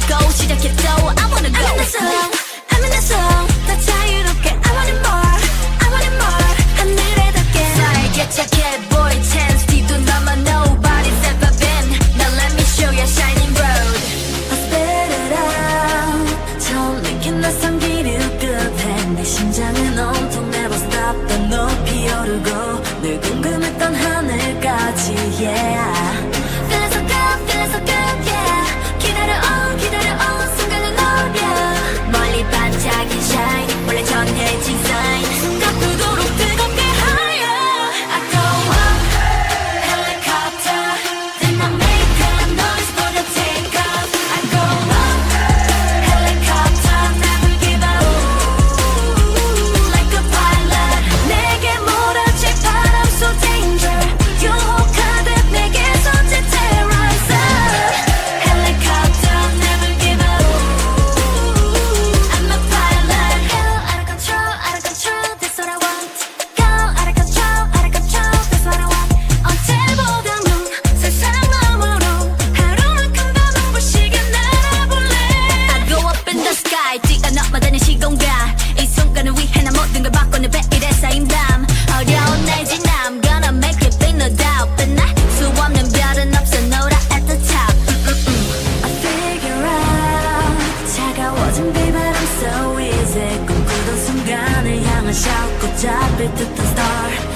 go 시작했어 I wanna go I'm in the zone I'm in the zone 더 자유롭게 I want it more I want it more 하늘에 닿게 살게 착해 boy chance 뒤도 남아 nobody's ever been Now let me show you a shining road I spit it out 처음 느낀 낯선 길을 끝에 내 심장은 온통 never stop 더 높이 오르고 늘 궁금했던 하늘까지 yeah Feeling so good feeling so good yeah 기다려온 순간을 노려 멀리 반짝인 shine 원래 전해진 sign 숨가쁘도록 뜨겁게 higher I go up helicopter then I make a noise for the take off I go up helicopter never give up like a pilot 내게 몰아칠 바람 so danger 유혹하듯 내게서 제 terrorize helicopter never give up I'm a pilot hell out of control that's what I want go out of control that's what I want 언제보다 눈 세상 너머로 하루만큼 더 눈부시게 날아볼래 I go up in the sky 뛰어넘어다니는 시공간 이 순간을 위해 난 모든 걸 바꾸는 베일에 쌓인 밤 어려운 날 지남 Gonna make it big no doubt But 날 수 없는 별은 없어 노라 at the top I figure out 차가워진 비바람 so easy 꿈꾸던 순간을 향한 shout 꼭 잡힐 듯한 star